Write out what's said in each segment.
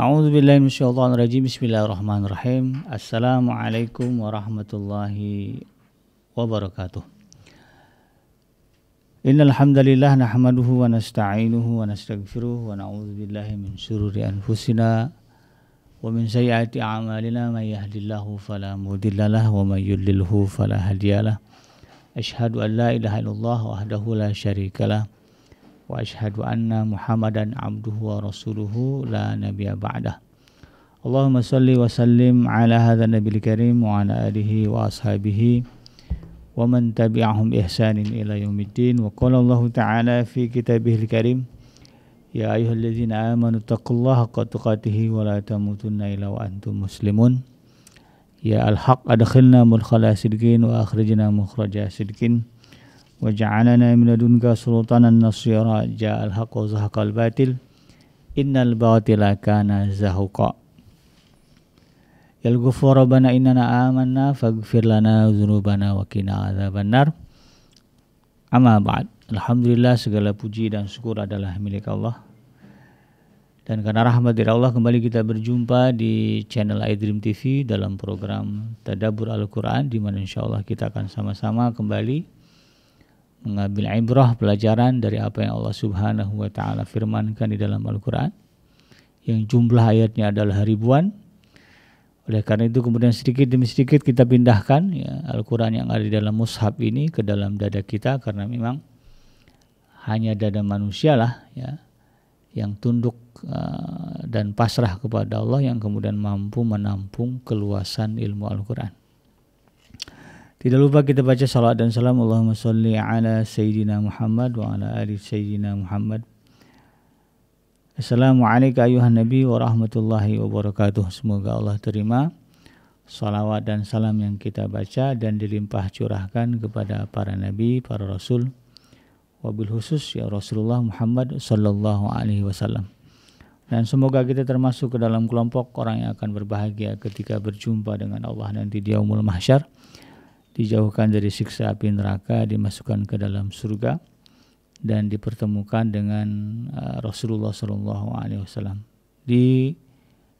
A'udzubillahi minasyaitonirrajim. Bismillahirrahmanirrahim. Assalamualaikum warahmatullahi wabarakatuh. Innal hamdalillah nahmaduhu wa nasta'inuhu wa nastaghfiruh wa na'udzu billahi min syururi anfusina wa min sayyiati a'malina may yahdihillahu fala mudhillalah wa may yudlilhu fala hadiyalah. Asyhadu an la ilaha illallah wahdahu la syarikalah wa asyhadu anna Muhammadan abduhu wa rasuluhu la nabiyya ba'dah. Allahumma shalli wa sallim ala hadzal nabiyil karim wa ala alihi wa ashabihi wa man tabi'ahum ihsanin ila yaumiddin. Wa qala Allah ta'ala fi kitabihil karim, ya ayyuhalladzina amanu taqullaha haqqa tuqatih wa la tamutunna illa wa antum muslimun. Ya al-haq adkhilna mudkhala sidqin wa akhrijna mukhraja sidqin wa ja'alna min ladunka sultanan nasira. Ja'al haqq wa zahaqal batil innal batila kana zahuqa. Ya al-ghafur rabbana innana amanna faghfir lana dzunubana wa qina adzabannar. Amma ba'd. Alhamdulillah, segala puji dan syukur adalah milik Allah. Dan karena rahmat dari Allah kembali kita berjumpa di channel iDream TV dalam program Tadabbur Al-Quran, di mana insyaallah kita akan sama-sama kembali mengambil ibrah, pelajaran dari apa yang Allah Subhanahu wa taala firmankan di dalam Al-Quran, yang jumlah ayatnya adalah ribuan. Oleh karena itu kemudian sedikit demi sedikit kita pindahkan Al-Quran yang ada di dalam mushaf ini ke dalam dada kita, karena memang hanya dada manusia lah yang tunduk dan pasrah kepada Allah yang kemudian mampu menampung keluasan ilmu Al-Quran. Tidak lupa kita baca salawat dan salam, Allahumma sholli ala Sayyidina Muhammad wa ala ali Sayyidina Muhammad. Assalamualaikum ayuhan Nabi wa rahmatullahi wabarakatuh. Semoga Allah terima salawat dan salam yang kita baca dan dilimpah curahkan kepada para Nabi, para Rasul, wabil khusus ya Rasulullah Muhammad sallallahu alaihi wasallam. Dan semoga kita termasuk ke dalam kelompok orang yang akan berbahagia ketika berjumpa dengan Allah nanti di yaumul mahsyar, dijauhkan dari siksa api neraka, dimasukkan ke dalam surga, dan dipertemukan dengan Rasulullah SAW di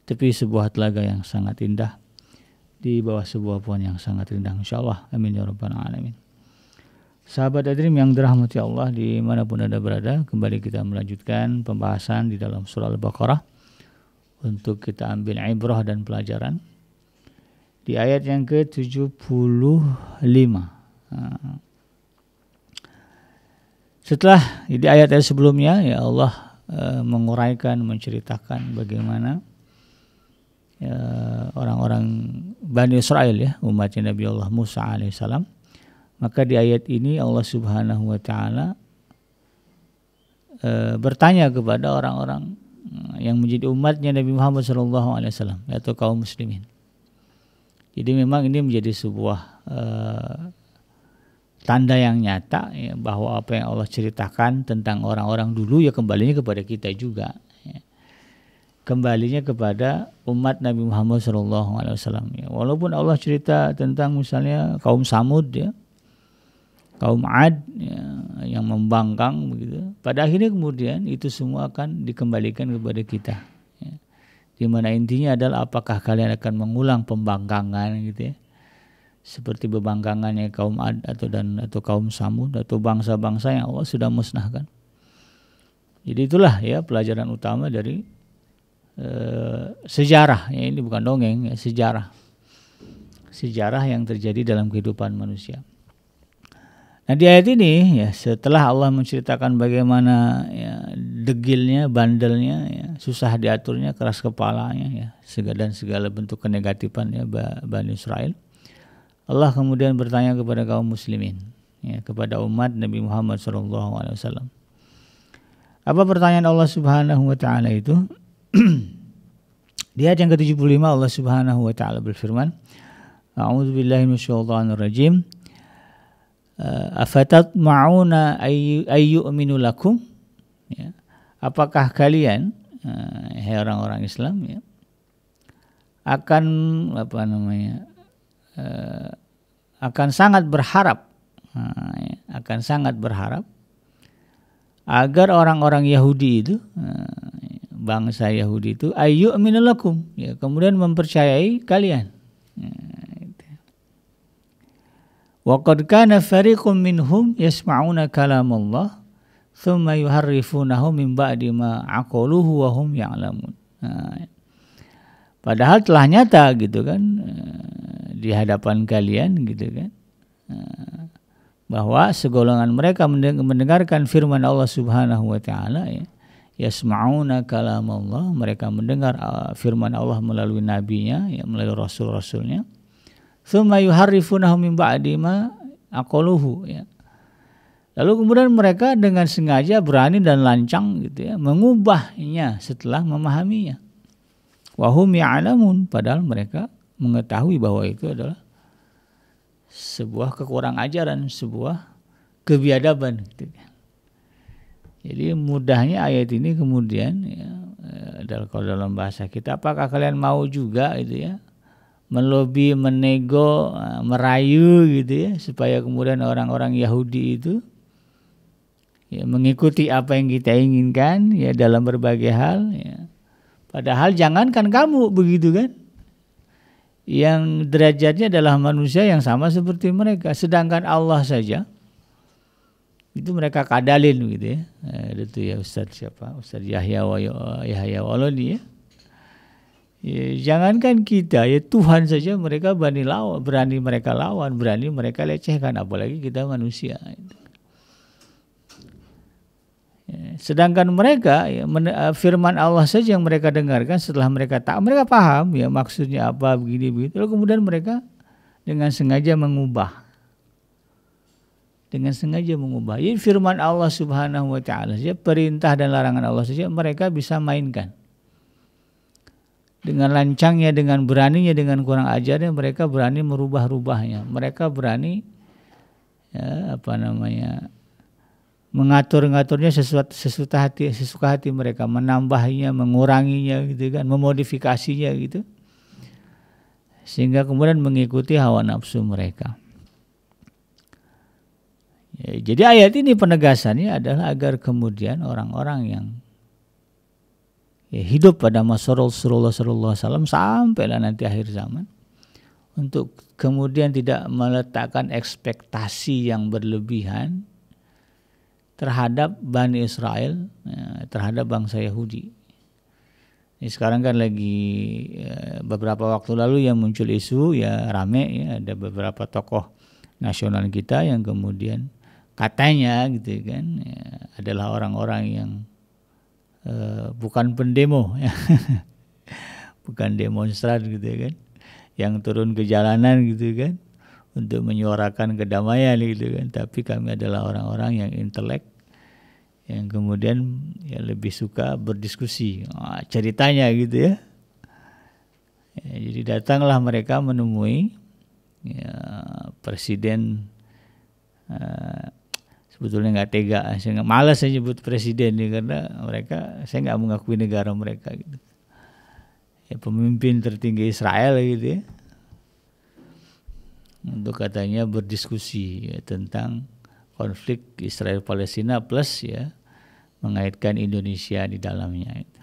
tepi sebuah telaga yang sangat indah, di bawah sebuah pohon yang sangat indah, insyaallah. Amin ya rabbal alamin. Sahabat iDream yang dirahmati Allah dimanapun Anda berada, kembali kita melanjutkan pembahasan di dalam surah Al-Baqarah untuk kita ambil ibrah dan pelajaran di ayat yang ke-75. Setelah di ayat-ayat sebelumnya ya Allah menguraikan, menceritakan bagaimana orang-orang Bani Israel umatnya Nabi Allah Musa alaihissalam. Maka di ayat ini Allah Subhanahu wa taala bertanya kepada orang-orang yang menjadi umatnya Nabi Muhammad sallallahu alaihi wasallam, yaitu kaum muslimin. Jadi memang ini menjadi sebuah tanda yang nyata bahwa apa yang Allah ceritakan tentang orang-orang dulu kembalinya kepada kita juga, kembalinya kepada umat Nabi Muhammad SAW. Walaupun Allah cerita tentang misalnya kaum Samud, kaum Ad yang membangkang begitu, pada akhirnya kemudian itu semua akan dikembalikan kepada kita, di mana intinya adalah apakah kalian akan mengulang pembangkangan gitu seperti pembangkangannya kaum Ad atau kaum Samud atau bangsa-bangsa yang Allah sudah musnahkan. Jadi itulah pelajaran utama dari sejarah. Ini bukan dongeng, sejarah yang terjadi dalam kehidupan manusia. Nah di ayat ini setelah Allah menceritakan bagaimana degilnya, bandelnya, susah diaturnya, keras kepalanya, dan segala bentuk kenegatifan Bani Israel, Allah kemudian bertanya kepada kaum muslimin, kepada umat Nabi Muhammad SAW. Apa pertanyaan Allah Subhanahu wa taala itu? Di ayat yang ke-75 Allah Subhanahu wa taala berfirman, A'udzubillahi minasyaitonir rajim. Afatatma'una ayyu'minu lakum? Apakah kalian orang-orang Islam akan akan sangat berharap agar orang-orang Yahudi itu bangsa Yahudi itu ayyu'minu lakum, ya, kemudian mempercayai kalian. Wa qad kana fariqum minhum yasma'una kalamullah thumma yuharrifunahu min ba'di ma aqaluhu wa hum ya'lamun. Padahal telah nyata gitu kan di hadapan kalian gitu kan, bahwa segolongan mereka mendengarkan firman Allah Subhanahu wa taala, ya. Yasma'una kalamullah, mereka mendengar firman Allah melalui nabinya, ya, melalui rasul-rasulnya. Tsumma yuharrifunahu min ba'di ma aqaluhu, ya. Lalu kemudian mereka dengan sengaja berani dan lancang gitu ya mengubahnya setelah memahaminya. Wa hum ya'lamun, padahal mereka mengetahui bahwa itu adalah sebuah kekurang ajaran, sebuah kebiadaban gitu. Jadi mudahnya ayat ini kemudian, ya, kalau dalam bahasa kita, apakah kalian mau juga gitu ya melobi, menego, merayu gitu ya supaya kemudian orang-orang Yahudi itu, ya, mengikuti apa yang kita inginkan, ya, dalam berbagai hal, ya. Padahal jangankan kamu begitu kan, yang derajatnya adalah manusia yang sama seperti mereka, sedangkan Allah saja itu mereka kadalin gitu ya. Itu ya Ustaz siapa? Ustaz Yahya Walodi, ya. Ya, jangankan kita, ya Tuhan saja mereka berani mereka lawan, berani mereka lecehkan, apalagi kita manusia. Ya, sedangkan mereka, ya, firman Allah saja yang mereka dengarkan, setelah mereka paham ya maksudnya apa begini begitu, lalu kemudian mereka dengan sengaja mengubah. Jadi firman Allah Subhanahu wa taala saja, perintah dan larangan Allah saja mereka bisa mainkan. Dengan lancangnya, dengan beraninya, dengan kurang ajarnya mereka berani merubah-rubahnya. Mereka berani, ya, mengatur-ngaturnya sesuka hati mereka, menambahnya, menguranginya gitu kan, memodifikasinya gitu. Sehingga kemudian mengikuti hawa nafsu mereka. Ya, jadi ayat ini penegasannya adalah agar kemudian orang-orang yang, ya, hidup pada masa Rasulullah SAW sampailah nanti akhir zaman, untuk kemudian tidak meletakkan ekspektasi yang berlebihan terhadap Bani Israel, ya, terhadap bangsa Yahudi. Ini sekarang kan lagi, beberapa waktu lalu yang muncul isu, ya rame, ya, ada beberapa tokoh nasional kita yang kemudian katanya gitu kan, ya, adalah orang-orang yang bukan pendemo, ya. Bukan demonstran gitu kan, yang turun ke jalanan gitu kan untuk menyuarakan kedamaian gitu kan, tapi kami adalah orang-orang yang intelek, yang kemudian, ya, lebih suka berdiskusi, ceritanya gitu ya. Ya, jadi datanglah mereka menemui, ya, presiden, sebetulnya nggak tega, saya malas saya nyebut presiden nih, karena saya nggak mengakui negara mereka gitu. Ya, pemimpin tertinggi Israel gitu ya, untuk katanya berdiskusi, ya, tentang konflik Israel Palestina plus, ya, mengaitkan Indonesia di dalamnya itu.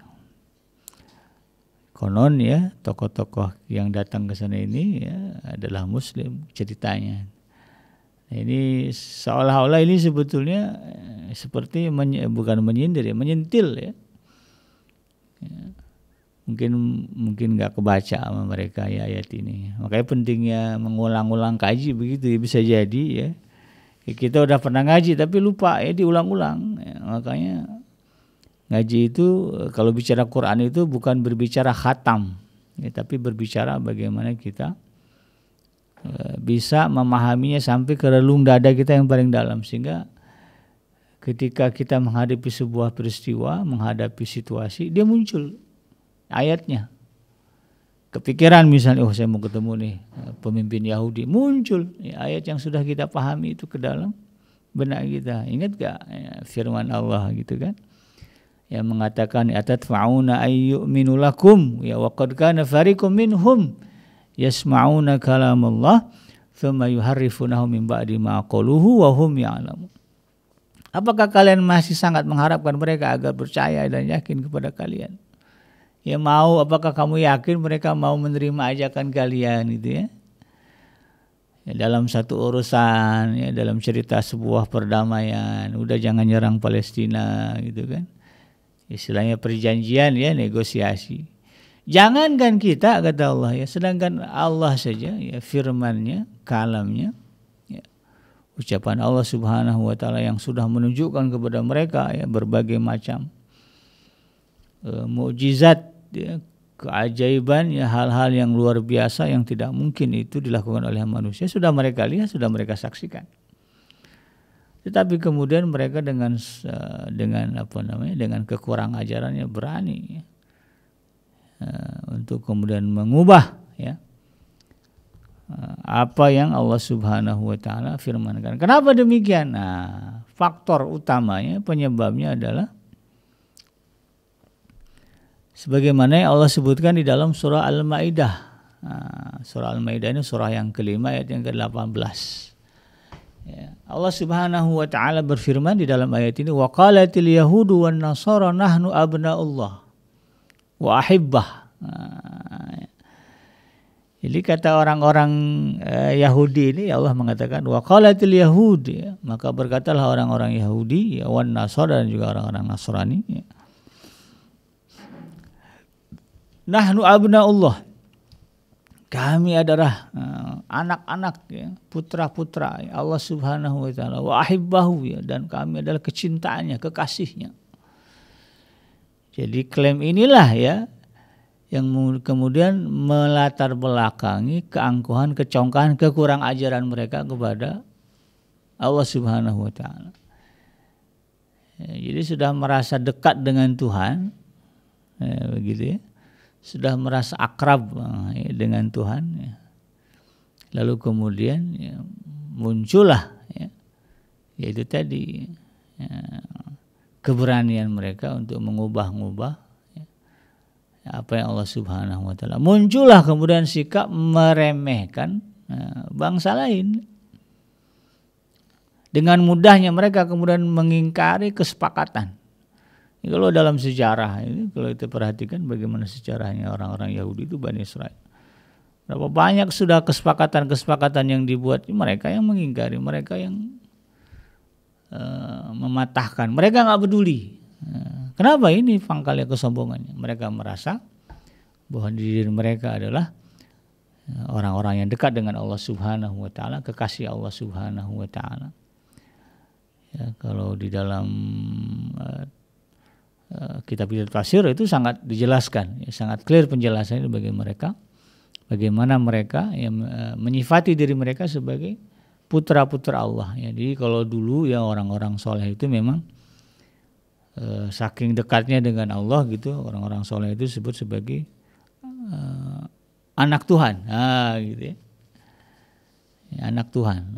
Konon, ya, tokoh-tokoh yang datang ke sana ini, ya, adalah Muslim ceritanya. Ini seolah-olah ini sebetulnya seperti bukan menyindir, ya, menyentil, ya. Ya. Mungkin nggak kebaca sama mereka, ya, ayat ini. Makanya pentingnya mengulang-ulang kaji begitu, ya, bisa jadi, ya. Kita udah pernah ngaji tapi lupa, ya, diulang-ulang. Ya, makanya ngaji itu kalau bicara Quran itu bukan berbicara khatam, ya, tapi berbicara bagaimana kita bisa memahaminya sampai ke relung dada kita yang paling dalam, sehingga ketika kita menghadapi sebuah peristiwa, menghadapi situasi, dia muncul ayatnya. Kepikiran misalnya, saya mau ketemu nih pemimpin Yahudi, muncul, ya, ayat yang sudah kita pahami itu ke dalam benak kita. Ingat gak, ya, firman Allah gitu kan, yang mengatakan atatfa'una ayyu'minu lakum, ya, wa qad kana fariqum minhum yasma'una kalamullah thumma yuharrifunahu min ba'di ma qaluhu wa hum ya'lamun. Apakah kalian masih sangat mengharapkan mereka agar percaya dan yakin kepada kalian? Ya mau, apakah kamu yakin mereka mau menerima ajakan kalian gitu ya? Ya dalam satu urusan, ya dalam cerita sebuah perdamaian, udah jangan nyerang Palestina gitu kan. Istilahnya perjanjian ya, negosiasi. Jangankan kita kata Allah ya, sedangkan Allah saja ya firman-Nya, kalamnya, ya, ucapan Allah Subhanahu wa taala yang sudah menunjukkan kepada mereka ya berbagai macam mukjizat ya, keajaiban ya, hal-hal yang luar biasa yang tidak mungkin itu dilakukan oleh manusia sudah mereka lihat, sudah mereka saksikan. Tetapi kemudian mereka dengan kekurangan ajarannya berani ya, untuk kemudian mengubah ya apa yang Allah Subhanahu wa taala firmankan. Kenapa demikian? Nah, faktor utamanya, penyebabnya adalah sebagaimana yang Allah sebutkan di dalam surah Al-Maidah. Surah Al-Maidah ini surah yang kelima ayat yang ke-18. Ya, Allah Subhanahu wa taala berfirman di dalam ayat ini, wa qalatil yahudu wan nasara nahnu abnaullah wa ahibbah. Jadi kata orang-orang Yahudi ini Allah mengatakan wa qalatil yahud ya, maka berkatalah orang-orang Yahudi ya, wan nasara dan juga orang-orang Nasrani ya, nahnu abnaullah, kami adalah anak-anak ya, putra-putra ya, Allah Subhanahu wa taala, wa ahibbahu ya, dan kami adalah kecintaannya, kekasihnya. Jadi klaim inilah ya yang kemudian melatar belakangi keangkuhan, kecongkahan, kekurang ajaran mereka kepada Allah Subhanahu wa taala. Ya, jadi sudah merasa dekat dengan Tuhan ya, begitu ya. Sudah merasa akrab ya, dengan Tuhan ya. Lalu kemudian ya, muncullah ya, yaitu tadi ya, keberanian mereka untuk mengubah-ubah ya, apa yang Allah Subhanahu wa taala. Muncullah kemudian sikap meremehkan ya, bangsa lain. Dengan mudahnya mereka kemudian mengingkari kesepakatan. Kalau dalam sejarah ini, kalau kita perhatikan bagaimana sejarahnya orang-orang Yahudi itu Bani Israel. Berapa banyak sudah kesepakatan-kesepakatan yang dibuat, mereka yang mengingkari, mereka yang mematahkan, mereka nggak peduli. Kenapa? Ini pangkalnya kesombongannya. Mereka merasa bahwa diri mereka adalah orang-orang yang dekat dengan Allah Subhanahu wa taala, kekasih Allah Subhanahu wa taala. Ya, kalau di dalam kitab-kitab tafsir itu sangat dijelaskan, ya, sangat clear penjelasannya bagi mereka, bagaimana mereka yang menyifati diri mereka sebagai putra-putra Allah. Ya, jadi kalau dulu ya orang-orang soleh itu memang saking dekatnya dengan Allah gitu, orang-orang soleh itu disebut sebagai anak Tuhan, gitu ya. Ya, anak Tuhan.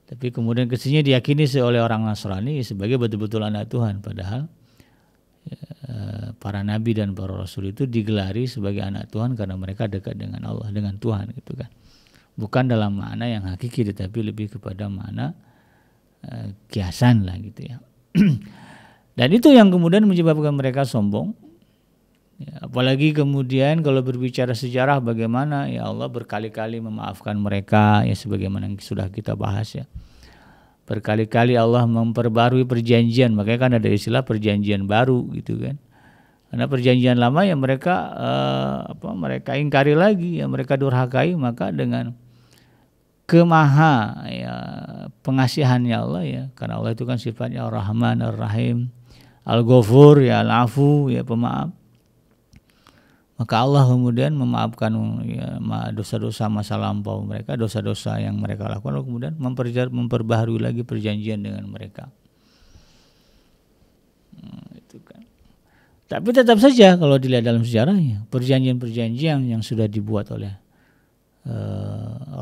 Tapi kemudian kesininya diyakini oleh orang Nasrani sebagai betul-betul anak Tuhan, padahal para nabi dan para rasul itu digelari sebagai anak Tuhan karena mereka dekat dengan Allah, dengan Tuhan gitu kan. Bukan dalam makna yang hakiki, tetapi lebih kepada makna kiasan lah gitu ya. Dan itu yang kemudian menyebabkan mereka sombong. Ya, apalagi kemudian kalau berbicara sejarah bagaimana ya Allah berkali-kali memaafkan mereka ya, sebagaimana yang sudah kita bahas ya. Berkali-kali Allah memperbarui perjanjian, makanya kan ada istilah perjanjian baru gitu kan. Karena perjanjian lama ya mereka mereka ingkari lagi ya, mereka durhakai, maka dengan kemaha ya pengasihannya Allah ya, karena Allah itu kan sifatnya Ar-Rahman Ar-Rahim, Al-Ghafur ya, Al-Afu ya, pemaaf. Maka Allah kemudian memaafkan ya, dosa-dosa masa lampau mereka, dosa-dosa yang mereka lakukan, lalu kemudian memperbaharui lagi perjanjian dengan mereka. Itu kan. Tapi tetap saja kalau dilihat dalam sejarahnya, perjanjian-perjanjian yang sudah dibuat oleh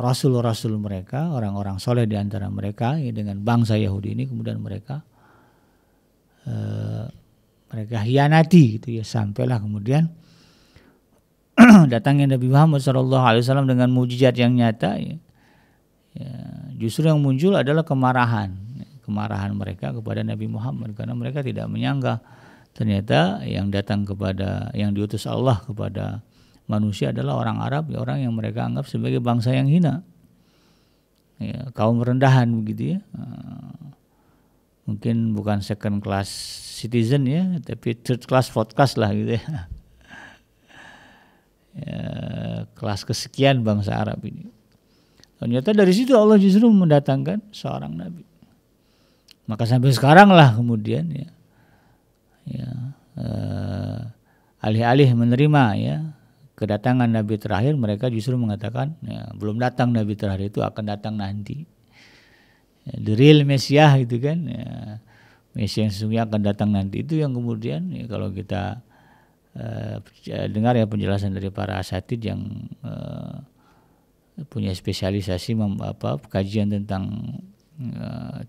rasul-rasul mereka, orang-orang soleh di antara mereka ya, dengan bangsa Yahudi ini, kemudian mereka hianati gitu ya, sampailah kemudian datangnya Nabi Muhammad SAW dengan mukjizat yang nyata ya. Ya, justru yang muncul adalah kemarahan mereka kepada Nabi Muhammad, karena mereka tidak menyangka Ternyata yang diutus Allah kepada manusia adalah orang Arab, ya, orang yang mereka anggap sebagai bangsa yang hina, ya, kaum rendahan begitu ya. Mungkin bukan second class citizen ya, tapi third class podcast lah gitu ya. Ya, kelas kesekian bangsa Arab ini. Ternyata dari situ Allah justru mendatangkan seorang nabi. Maka sampai sekarang lah kemudian alih-alih menerima ya kedatangan nabi terakhir, mereka justru mengatakan ya, belum datang nabi terakhir, itu akan datang nanti. Ya, the real Mesiah itu kan, ya, Mesias yang sesungguhnya akan datang nanti. Itu yang kemudian ya, kalau kita dengar ya penjelasan dari para asatid yang punya spesialisasi kajian tentang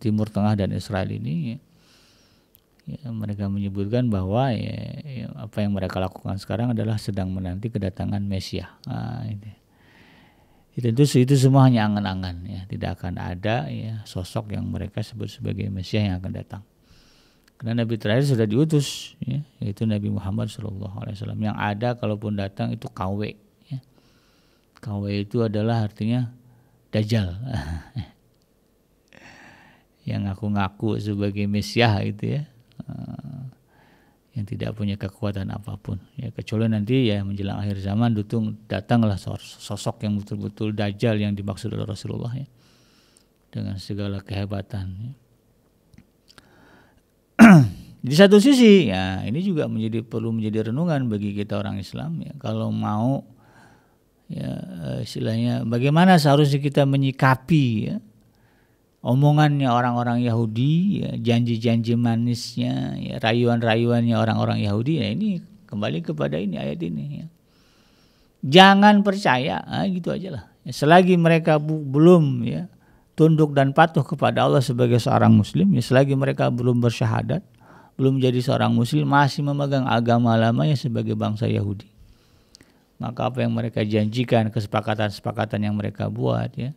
Timur Tengah dan Israel ini, ya, mereka menyebutkan bahwa ya, apa yang mereka lakukan sekarang adalah sedang menanti kedatangan Mesias. Itu semua hanya angan-angan ya, tidak akan ada ya sosok yang mereka sebut sebagai Mesias yang akan datang. Karena nabi terakhir sudah diutus ya, yaitu Nabi Muhammad SAW. Yang ada kalaupun datang itu KW ya. KW itu adalah artinya Dajjal. Yang ngaku-ngaku sebagai Mesias itu ya, yang tidak punya kekuatan apapun ya, kecuali nanti ya menjelang akhir zaman datanglah sosok yang betul-betul Dajjal yang dimaksud oleh Rasulullah ya, dengan segala kehebatan ya. Di satu sisi ya ini juga perlu menjadi renungan bagi kita orang Islam ya, kalau mau ya istilahnya bagaimana seharusnya kita menyikapi ya omongannya orang-orang Yahudi, ya, janji-janji manisnya, ya, rayuan-rayuannya orang-orang Yahudi. Ya, ini kembali kepada ini ayat ini. Ya. Jangan percaya, gitu aja lah. Ya, selagi mereka belum ya tunduk dan patuh kepada Allah sebagai seorang Muslim, ya, selagi mereka belum bersyahadat, belum menjadi seorang Muslim, masih memegang agama lamanya sebagai bangsa Yahudi, maka apa yang mereka janjikan, kesepakatan-kesepakatan yang mereka buat, ya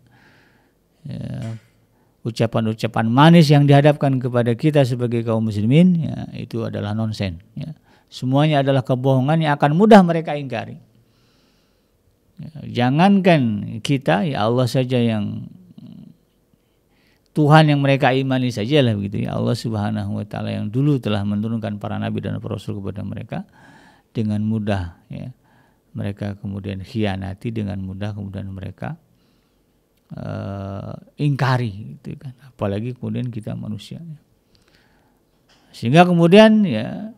ucapan-ucapan manis yang dihadapkan kepada kita sebagai kaum muslimin ya, itu adalah nonsen ya. Semuanya adalah kebohongan yang akan mudah mereka ingkari ya, jangankan kita ya, Allah saja yang Tuhan yang mereka imani saja lah begitu ya. Allah Subhanahu wa taala yang dulu telah menurunkan para nabi dan para rasul kepada mereka, dengan mudah ya mereka kemudian khianati, dengan mudah kemudian mereka ingkari gitu kan, apalagi kemudian kita manusia ya. Sehingga kemudian ya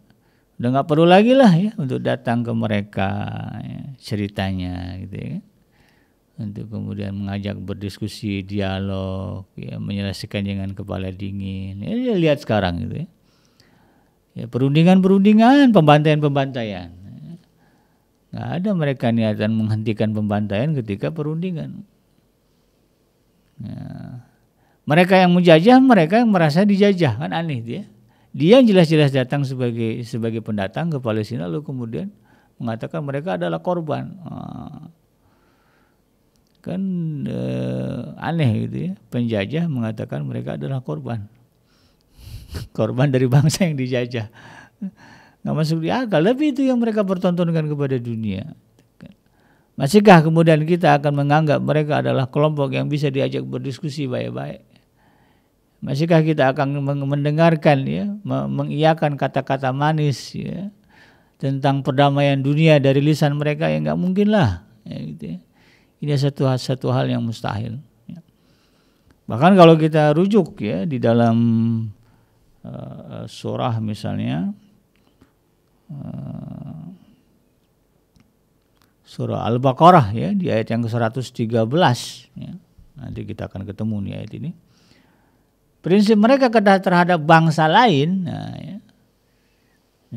udah nggak perlu lagi lah ya untuk datang ke mereka ya, ceritanya gitu ya, untuk kemudian mengajak berdiskusi, dialog ya, menyelesaikan dengan kepala dingin ya, lihat sekarang gitu ya, perundingan, pembantaian ya. Nggak ada mereka niatan menghentikan pembantaian ketika perundingan. Ya. Mereka yang menjajah, mereka yang merasa dijajah, kan aneh dia. Dia jelas-jelas datang sebagai pendatang ke Palestina, lalu kemudian mengatakan mereka adalah korban. Kan aneh gitu ya. Penjajah mengatakan mereka adalah korban. Korban dari bangsa yang dijajah. Nggak masuk di akal, tapi itu yang mereka pertontonkan kepada dunia. Masihkah kemudian kita akan menganggap mereka adalah kelompok yang bisa diajak berdiskusi baik-baik? Masihkah kita akan mendengarkan ya, mengiyakan kata-kata manis ya tentang perdamaian dunia dari lisan mereka? Ya nggak mungkin lah ya, gitu ya. Ini satu hal yang mustahil ya. Bahkan kalau kita rujuk ya di dalam surah misalnya surah Al-Baqarah ya, di ayat yang ke-113 ya. Nanti kita akan ketemu nih ayat ini. Prinsip mereka terhadap bangsa lain, nah ya.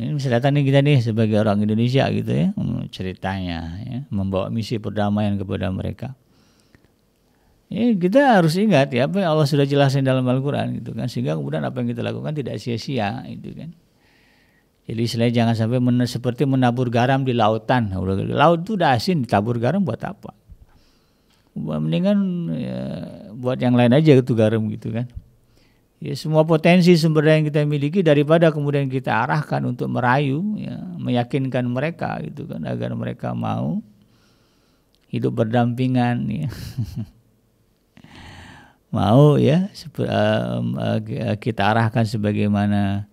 Ini bisa datang nih kita nih sebagai orang Indonesia gitu ya, ceritanya ya, membawa misi perdamaian kepada mereka. Ya, kita harus ingat ya apa yang Allah sudah jelasin dalam Al-Qur'an gitu kan, sehingga kemudian apa yang kita lakukan tidak sia-sia gitu kan. Jadi istilahnya jangan sampai seperti menabur garam di lautan. Laut itu udah asin, ditabur garam buat apa? Mendingan ya, buat yang lain aja itu garam gitu kan. Ya, semua potensi sumber daya yang kita miliki daripada kemudian kita arahkan untuk merayu, ya, meyakinkan mereka gitu kan, agar mereka mau hidup berdampingan, ya. Mau ya kita arahkan sebagaimana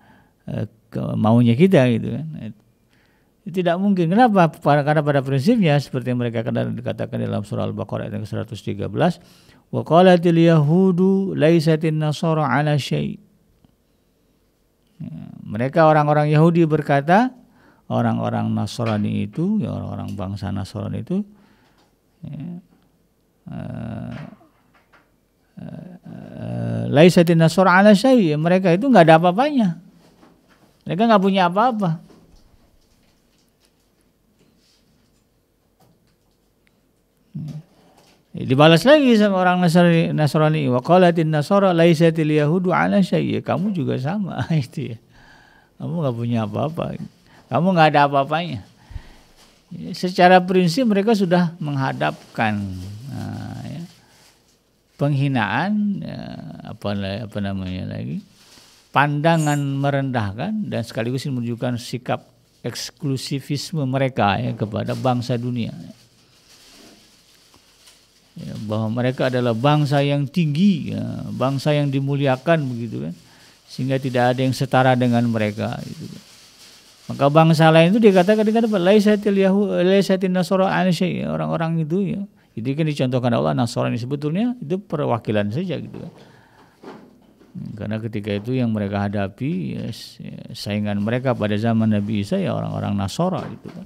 maunya kita gitu kan. Tidak mungkin. Kenapa? Karena pada prinsipnya seperti yang mereka dikatakan dalam surah Al-Baqarah ayat 113, wa qalatil yahudu laisatin nasara ala syai'. Ya, mereka orang-orang Yahudi berkata, orang-orang Nasrani itu, ya, orang-orang bangsa Nasrani itu, ya, laisatin nasara ala syai', mereka itu nggak ada apa-apanya, mereka nggak punya apa-apa. Dibalas lagi sama orang Nasrani, wa qalatin nasara laisatil yahudu ala syai', kamu juga sama itu ya, kamu nggak punya apa-apa, kamu nggak ada apa-apanya. Secara prinsip mereka sudah menghadapkan penghinaan, apa namanya lagi, pandangan merendahkan dan sekaligus menunjukkan sikap eksklusivisme mereka, ya, kepada bangsa dunia. Ya, bahwa mereka adalah bangsa yang tinggi, ya, bangsa yang dimuliakan begitu kan, sehingga tidak ada yang setara dengan mereka gitu kan. Maka bangsa lain itu dikatakan laisatil nasara an syai', orang-orang itu ya. Itu kan dicontohkan Allah, Nasrani sebetulnya itu perwakilan saja gitu kan. Karena ketika itu yang mereka hadapi, ya, saingan mereka pada zaman Nabi Isa ya orang-orang Nasara gitu kan.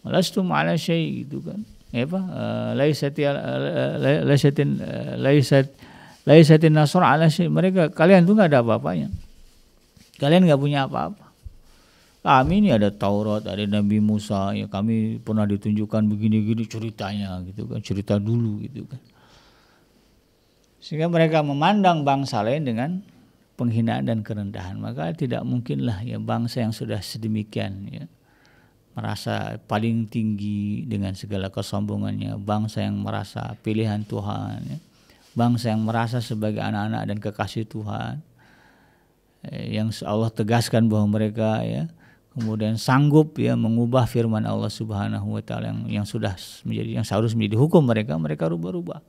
Lastum ala syai' gitu kan. Ya apa? Laisatin nasara ala syai', mereka, kalian tuh enggak ada apa-apanya. Kalian enggak punya apa-apa. Kami ini ada Taurat, ada Nabi Musa, ya kami pernah ditunjukkan begini-gini ceritanya gitu kan, cerita dulu gitu kan. Sehingga mereka memandang bangsa lain dengan penghinaan dan kerendahan. Maka tidak mungkinlah ya bangsa yang sudah sedemikian ya merasa paling tinggi dengan segala kesombongannya, bangsa yang merasa pilihan Tuhan, ya, bangsa yang merasa sebagai anak-anak dan kekasih Tuhan, yang Allah tegaskan bahwa mereka ya kemudian sanggup ya mengubah firman Allah Subhanahu wa taala yang sudah menjadi, yang seharusnya menjadi hukum mereka rubah-rubah.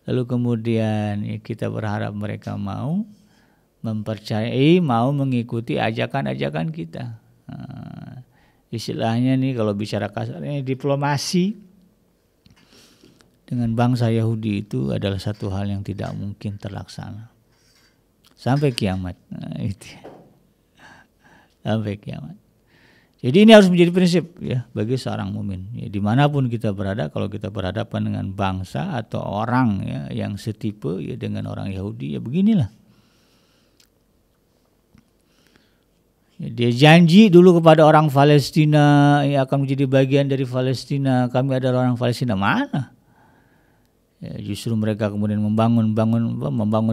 Lalu kemudian ya, kita berharap mereka mau mempercayai, mau mengikuti ajakan-ajakan kita. Istilahnya nih kalau bicara kasarnya, diplomasi dengan bangsa Yahudi itu adalah satu hal yang tidak mungkin terlaksana sampai kiamat. Itu sampai kiamat. Jadi ini harus menjadi prinsip ya bagi seorang mukmin. Ya, dimanapun kita berada, kalau kita berhadapan dengan bangsa atau orang ya yang setipe ya dengan orang Yahudi, ya beginilah. Dia janji dulu kepada orang Palestina, yang akan menjadi bagian dari Palestina, kami adalah orang Palestina. Mana? Ya, justru mereka kemudian membangun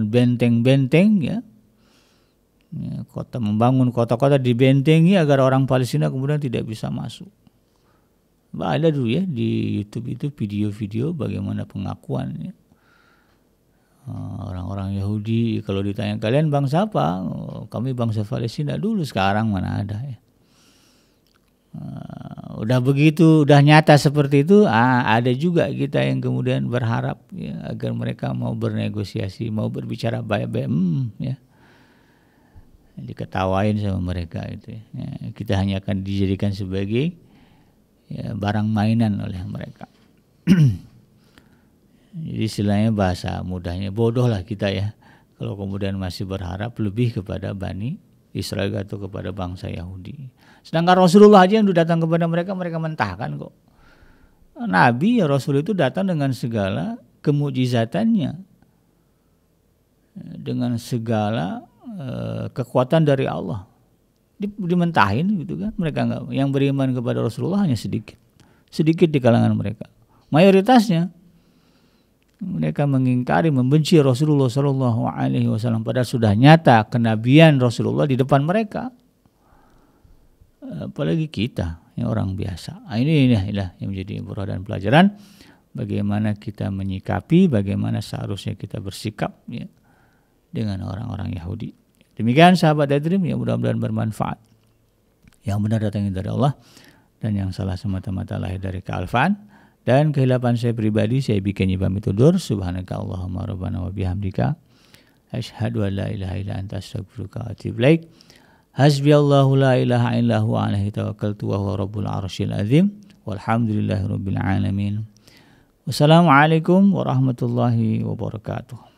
benteng-benteng ya. Ya, membangun kota-kota dibentengi agar orang Palestina kemudian tidak bisa masuk. Ada dulu ya di YouTube itu video-video bagaimana pengakuan ya. Orang-orang Yahudi kalau ditanya kalian bangsa apa? Kami bangsa Palestina dulu, sekarang mana ada ya. Udah begitu, udah nyata seperti itu, ada juga kita yang kemudian berharap ya, agar mereka mau bernegosiasi, mau berbicara baik-baik, ya. Diketawain sama mereka itu ya. Kita hanya akan dijadikan sebagai ya, barang mainan oleh mereka. Jadi istilahnya bahasa mudahnya bodoh lah kita ya kalau kemudian masih berharap lebih kepada Bani Israel atau kepada bangsa Yahudi. Sedangkan Rasulullah aja yang datang kepada mereka mentahkan kok. Nabi ya Rasul itu datang dengan segala kemujizatannya, dengan segala kekuatan dari Allah, dimentahin gitu kan. Mereka enggak, yang beriman kepada Rasulullah hanya sedikit di kalangan mereka. Mayoritasnya mereka mengingkari, membenci Rasulullah Shallallahu Alaihi Wasallam, padahal sudah nyata kenabian Rasulullah di depan mereka. Apalagi kita yang orang biasa. Inilah yang menjadi ibrah dan pelajaran bagaimana kita menyikapi, bagaimana seharusnya kita bersikap ya, dengan orang-orang Yahudi. Demikian sahabat Daydream, yang mudah-mudahan bermanfaat. Yang benar datangnya dari Allah, dan yang salah semata-mata lahir dari kealfaan dan kehilapan saya pribadi. Saya bikin pamit undur. Subhanaka Allahumma rabbana wa bihamdika asyhadu an la ilaha illa anta astaghfiruka wa atubu ilaik. Hasbiyallahu la ilaha illa huwa alaihi tawakkaltu wa huwa rabbul arsyil azim. Walhamdulillahirabbil alamin. Wassalamualaikum warahmatullahi wabarakatuh.